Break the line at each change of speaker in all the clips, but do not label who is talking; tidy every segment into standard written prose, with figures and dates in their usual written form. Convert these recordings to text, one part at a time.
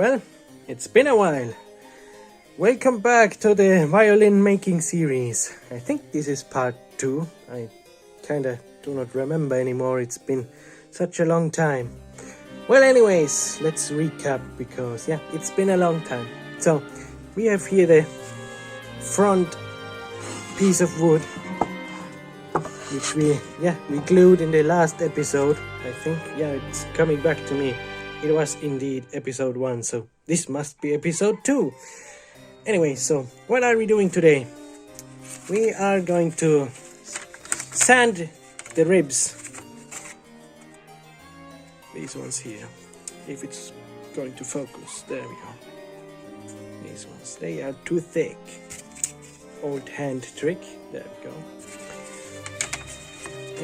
Well, it's been a while. Welcome back to the violin making series. I think this is part 2. I kinda do not remember anymore. It's been such a long time. Well, anyways, let's recap because it's been a long time. So, we have here the front piece of wood, which we glued in the last episode. I think, it's coming back to me. It was indeed episode 1, so this must be episode 2. Anyway, so what are we doing today? We are going to sand the ribs. These ones here. If it's going to focus. There we go. These ones. They are too thick. Old hand trick. There we go.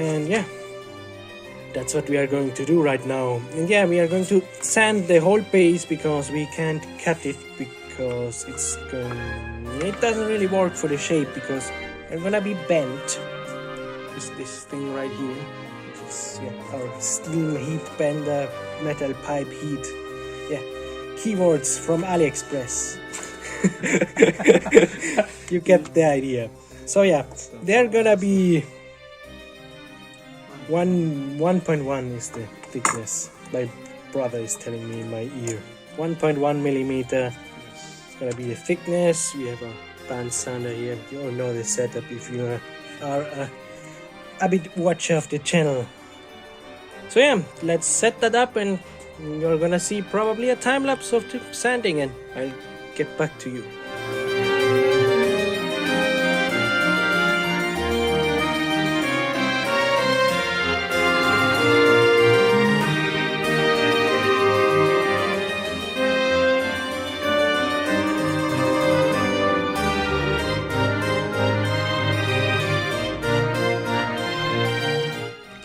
And that's what we are going to do right now. And we are going to sand the whole base because we can't cut it because it doesn't really work for the shape because they're gonna be bent. This thing right here, which is our steam heat bender, metal pipe heat. Keywords from AliExpress. You get the idea. So they're gonna be 1.1 is the thickness. My brother is telling me in my ear. 1.1 millimeter is gonna be the thickness. We have a band sander here. You all know the setup if you are a avid watcher of the channel. So let's set that up and you're gonna see probably a time lapse of the sanding and I'll get back to you.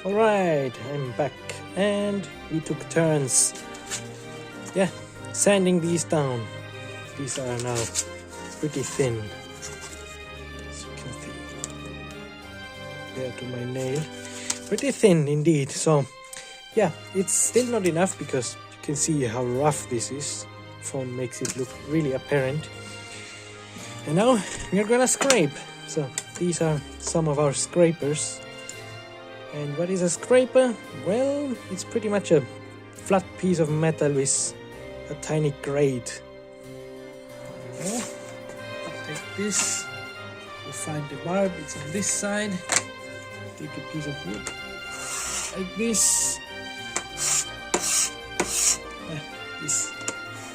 Alright, I'm back and we took turns sanding these down. These are now pretty thin, as you can see there to my nail. Pretty thin indeed. So it's still not enough because you can see how rough this is. Phone makes it look really apparent. And now we're gonna scrape. So these are some of our scrapers. And what is a scraper? Well, it's pretty much a flat piece of metal with a tiny grate. Take this, you find the barb, it's on this side. Take a piece of wood like this. This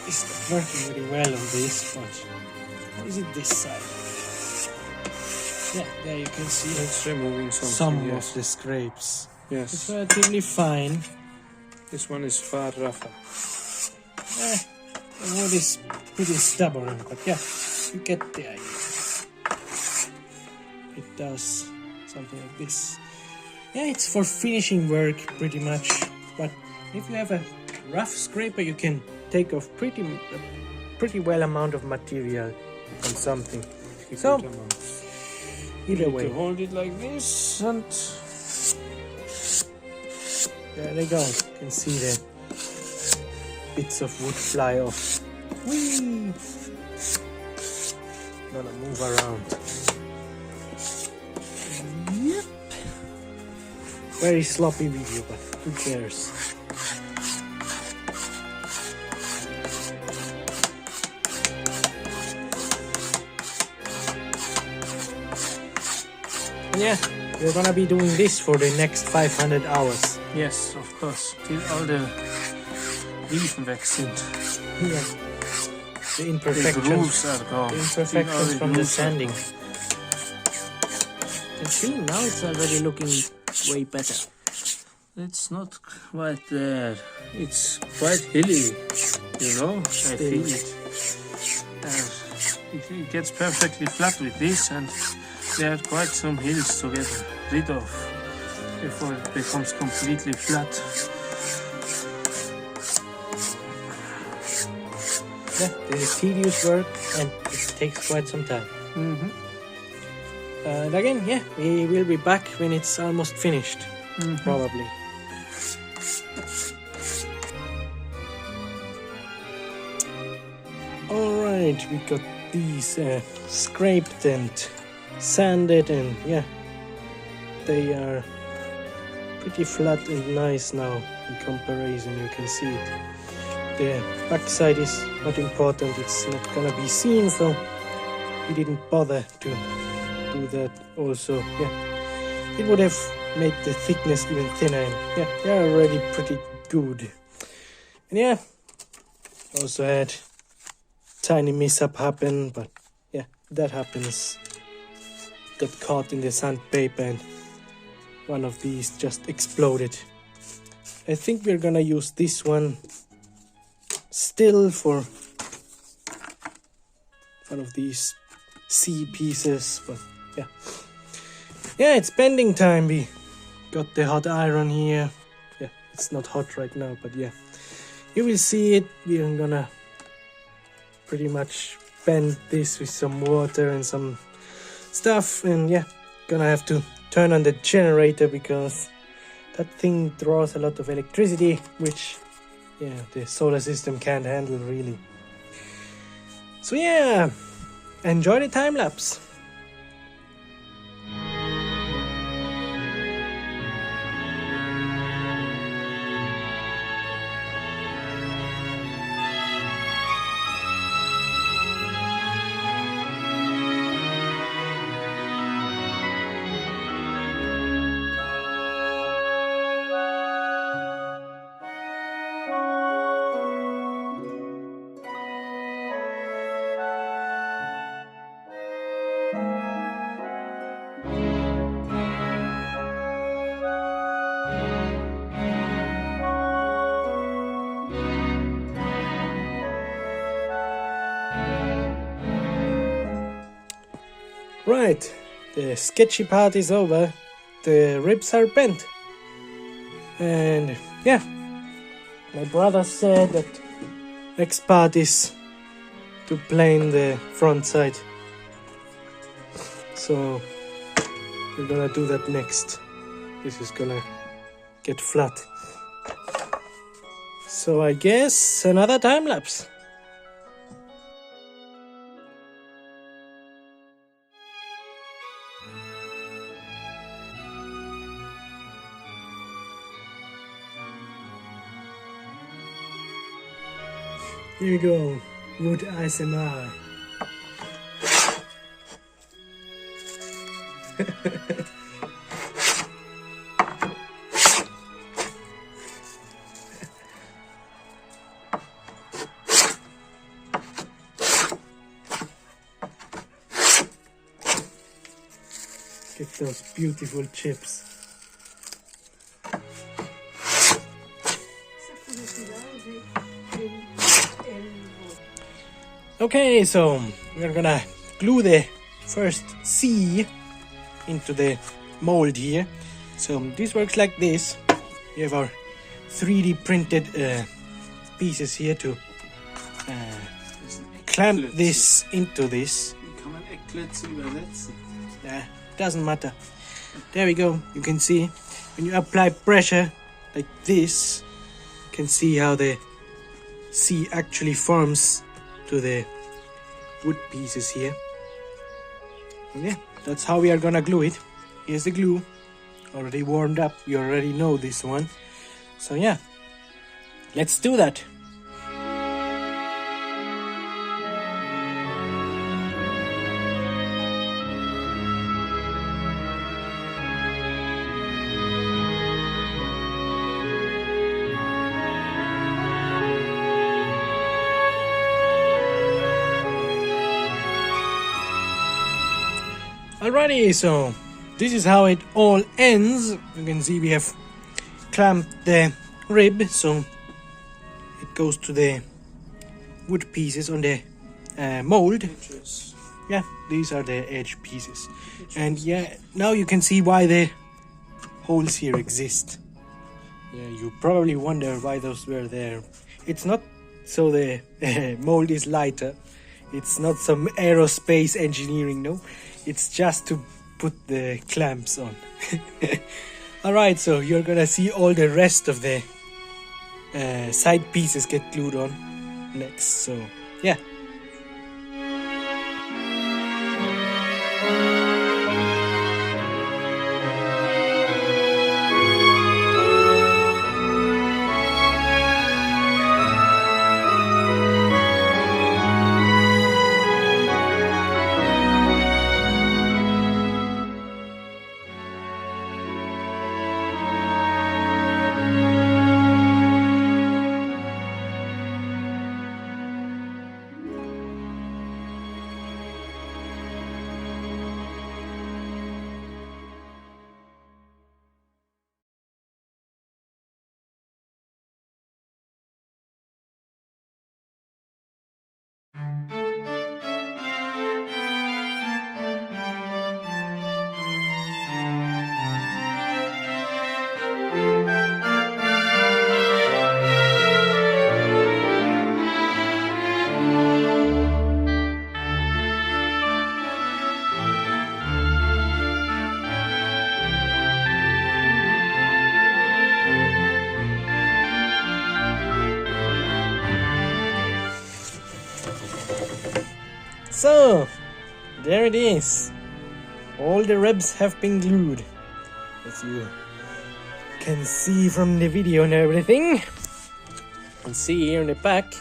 is not working very well on this, but what is it this side? There you can see
it's removing
some of the scrapes.
Yes.
It's relatively fine.
This one is far rougher.
The wood is pretty stubborn, but you get the idea. It does something like this. It's for finishing work pretty much, but if you have a rough scraper you can take off pretty well amount of material on something. So either way,
to hold it like this and
there they go. You can see the bits of wood fly off. Whee! Gonna move around. Yep. Very sloppy video, but who cares? We're gonna be doing this for the next 500 hours.
yes, of course, till all the Riefen weg sind.
The imperfections,
the grooves are gone.
The imperfections from the sanding. You can see now it's already looking way better.
It's not quite there. It's quite hilly, I feel it. It gets perfectly flat with this, and there are quite some hills to get rid of before it becomes completely flat.
This is tedious work and it takes quite some time. And again, we will be back when it's almost finished, probably. side we got these scraped and sanded, and yeah, they are pretty flat and nice now in comparison. You can see it. The back side is not important, it's not gonna be seen, so we didn't bother to do that. Also, yeah, it would have made the thickness even thinner, and yeah, they are already pretty good. And yeah, also had tiny mishap happen, but yeah, that happens. Got caught in the sandpaper and one of these just exploded. I think we're gonna use this one still for one of these C pieces, but yeah, it's bending time. We got the hot iron here. Yeah, it's not hot right now, but yeah, you will see it. We are gonna pretty much bend this with some water and some stuff, and yeah, gonna have to turn on the generator because that thing draws a lot of electricity, which yeah, the solar system can't handle really. So yeah, enjoy the time lapse. Right, the sketchy part is over, the ribs are bent, and yeah, my brother said that next part is to plane the front side, so we're gonna do that next. This is gonna get flat, so I guess another time lapse. Here we go, wood ASMR. Get those beautiful chips. Okay, so we're gonna glue the first C into the mold here. So this works like this. We have our 3D printed pieces here to clamp this into this.
Kann man Eckklötze übersetzen?
Yeah, doesn't matter. There we go. You can see when you apply pressure like this, you can see how the C actually forms to the wood pieces here. And yeah, that's how we are gonna glue it. Here's the glue, already warmed up. You already know this one. So yeah, let's do that. Alrighty, so this is how it all ends. You can see we have clamped the rib, so it goes to the wood pieces on the mold.
Edges.
Yeah, these are the edge pieces. And yeah, now you can see why the holes here exist. Yeah, you probably wonder why those were there. It's not so the mold is lighter. It's not some aerospace engineering, no. It's just to put the clamps on. Alright, so you're gonna see all the rest of the side pieces get glued on next. So yeah, So, there it is. All the ribs have been glued, as you can see from the video and everything. And see here in the back,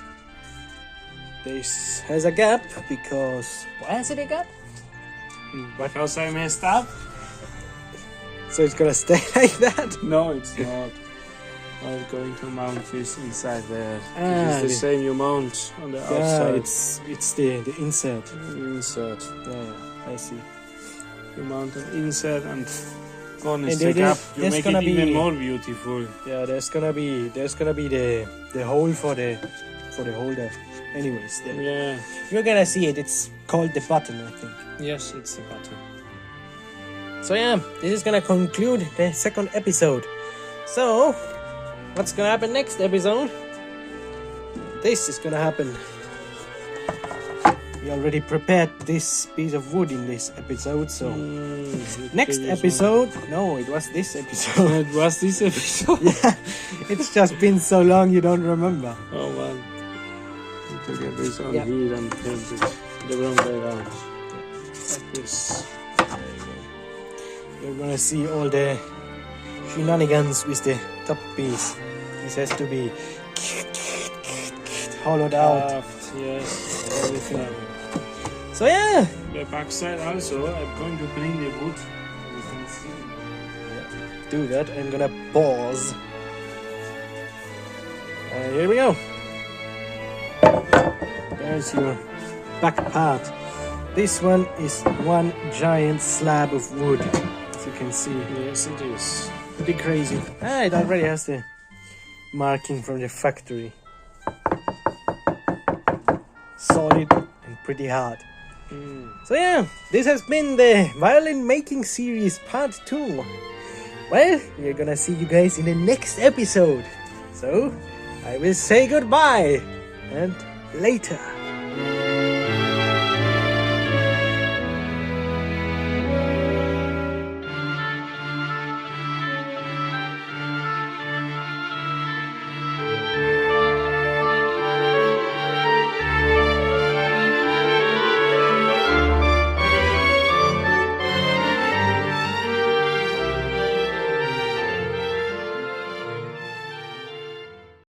this has a gap because... Why has it a gap?
Because I messed up?
So it's gonna stay like that?
No, it's not. I'm going to mount this inside there.
Ah,
it's the same you mount on the outside.
It's the insert.
Insert.
Yeah, I see.
You mount an insert and gone
And
is the gap. You
there's
make
gonna
it even
be-
more beautiful.
Yeah, there's gonna be the hole for the holder. Anyways,
Yeah.
you're gonna see it. It's called the button, I think.
Yes, it's the button.
So yeah, this is gonna conclude the second episode. So, what's gonna happen next episode? This is gonna happen. We already prepared this piece of wood in this episode, so next episode. No, it was this episode.
It was this episode.
Yeah, it's just been so long you don't remember.
Oh man. You to get this on
Yeah.
here and paint it the wrong way around. Like this.
There you go. You're gonna see all the shenanigans with the top piece. This has to be hollowed out.
Aft, yes, everything.
So yeah,
The backside also, I'm going to bring the wood. You can see.
do that. I'm gonna pause. Here we go. There's your back part. This one is one giant slab of wood, as you can see.
Yes, it is.
Pretty crazy. It already has the marking from the factory. Solid and pretty hard. So yeah, this has been the violin making series part 2. Well, we're gonna see you guys in the next episode. So, I will say goodbye and later.